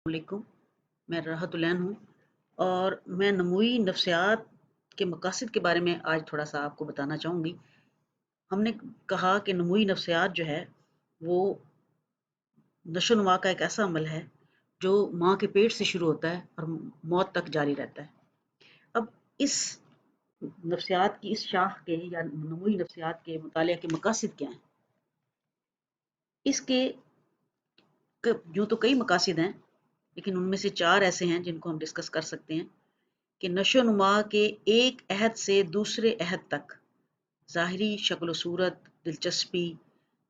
वालेकुम, मैं राहत उलैन हूँ और मैं नमूई नफ्सियात के मकासद के बारे में आज थोड़ा सा आपको बताना चाहूँगी। हमने कहा कि नमूई नफ्सियात जो है वो नशोनुमा का एक ऐसा अमल है जो माँ के पेट से शुरू होता है और मौत तक जारी रहता है। अब इस नफ्सियात की इस शाख के या नमूई नफ्सियात के मुताले के मकासद क्या हैं? इसके यूँ तो कई मकासद हैं, लेकिन उनमें से 4 ऐसे हैं जिनको हम डिस्कस कर सकते हैं कि नशोनुमा के एक अहद से दूसरे अहद तक ज़ाहिरी शक्ल सूरत, दिलचस्पी,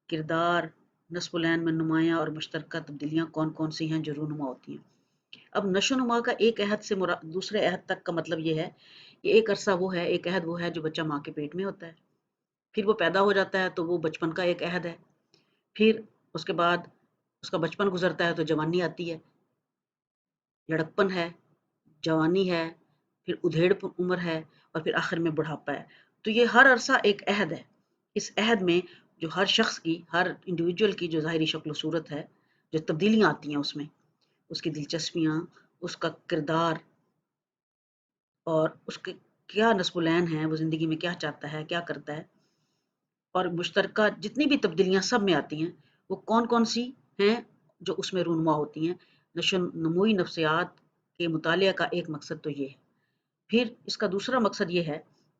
किरदार, नस्ब-ओ-नैन में नुमायाँ और मुश्तरका तब्दीलियाँ कौन-कौन सी हैं जो रूनुमा होती हैं। अब नशोनुमा का एक अहद से दूसरे अहद तक का मतलब ये है कि एक अरसा वो है, एक अहद वो है जो बच्चा माँ के पेट में होता है। फिर वो पैदा हो जाता है तो वो बचपन का एक अहद है। फिर उसके बाद उसका बचपन गुजरता है तो जवानी आती है, लड़कपन है, जवानी है, फिर उधेड़ उम्र है और फिर आखिर में बुढ़ापा है। तो ये हर अरसा एक अहद है। इस अहद में जो हर शख्स की, हर इंडिविजुअल की जो ज़ाहिरी शक्ल सूरत है, जो तब्दीलियाँ आती हैं उसमें, उसकी दिलचस्पियाँ, उसका किरदार और उसके क्या नस्ब-ओ-नैन है, वो ज़िंदगी में क्या चाहता है, क्या करता है और मुश्तरका जितनी भी तब्दीलियाँ सब में आती हैं, वो कौन-कौन सी हैं जो उसमें रूनुमा होती हैं। नमूई नफ्सियात के मुताले का एक मकसद तो ये है। फिर इसका दूसरा मकसद ये है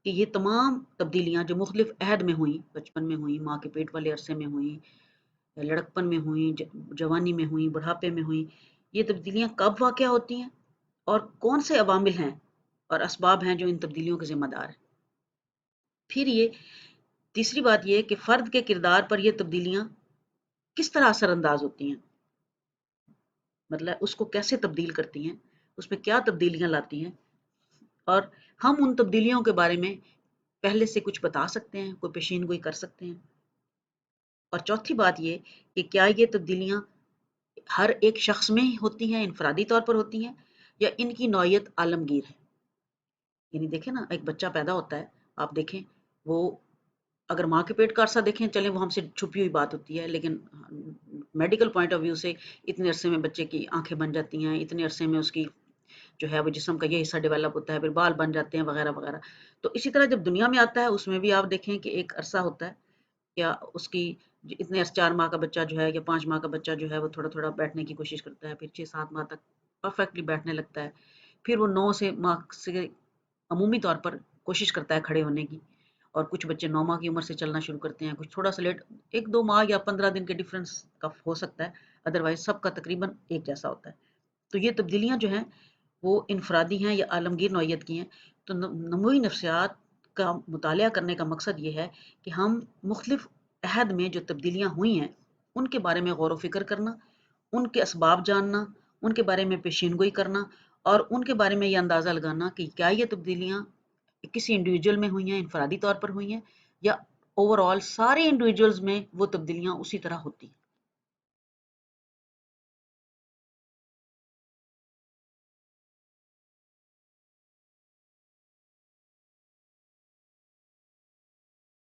कि ये तमाम तब्दीलियाँ जो मुख्तलिफ अहद में हुई, बचपन में हुई, माँ के पेट वाले अरसे में हुई, लड़कपन में हुई, जवानी में हुई, बुढ़ापे में हुई, ये तब्दीलियाँ कब वाक़या होती हैं और कौन से अवामिल हैं और असबाब हैं जो इन तब्दीलियों के ज़िम्मेदार हैं। फिर ये तीसरी बात ये कि फ़र्द के किरदार पर ये तब्दीलियाँ किस तरह असरअंदाज होती हैं, मतलब उसको कैसे तब्दील करती हैं, उसमें क्या तब्दीलियाँ लाती हैं और हम उन तब्दीलियों के बारे में पहले से कुछ बता सकते हैं, कोई पेशीन गोई कर सकते हैं। और चौथी बात ये कि क्या ये तब्दीलियाँ हर एक शख्स में ही होती हैं, इनफरादी तौर पर होती हैं या इनकी नौइयत आलमगीर है। यानी देखें ना, एक बच्चा पैदा होता है, आप देखें वो अगर माँ के पेट का अरसा देखें, चलें वो हमसे छुपी हुई बात होती है, लेकिन मेडिकल पॉइंट ऑफ व्यू से इतने अरसे में बच्चे की आंखें बन जाती हैं, इतने अरसे में उसकी जो है वो जिस्म का ये हिस्सा डेवलप होता है, फिर बाल बन जाते हैं वगैरह वगैरह। तो इसी तरह जब दुनिया में आता है उसमें भी आप देखें कि एक अरसा होता है, या उसकी इतने 4 माह का बच्चा जो है या 5 माह का बच्चा जो है वो थोड़ा-थोड़ा बैठने की कोशिश करता है, फिर 6-7 माह तक परफेक्टली बैठने लगता है। फिर वो 9 से माह से अमूमी तौर पर कोशिश करता है खड़े होने की और कुछ बच्चे 9 माह की उम्र से चलना शुरू करते हैं, कुछ थोड़ा-सा लेट 1-2 माह या 15 दिन के डिफरेंस का हो सकता है, अदरवाइज़ सबका तकरीबन एक जैसा होता है। तो ये तब्दीलियाँ जो हैं वो इनफरादी हैं या आलमगीर नौइयत की हैं। तो नमूई नफ्सियात का मुताला करने का मकसद ये है कि हम मुख्तलिफ अहद में जो तब्दीलियाँ हुई हैं, उनके बारे में गौर व फ़िक्र करना, उनके असबाब जानना, उनके बारे में पेशीनगोई करना और उनके बारे में ये अंदाज़ा लगाना कि क्या ये तब्दीलियाँ किसी इंडिविजुअल में हुई हैं, इनफरादी तौर पर हुई हैं या ओवरऑल सारे इंडिविजुअल्स में वो तब्दीलियाँ उसी तरह होती हैं।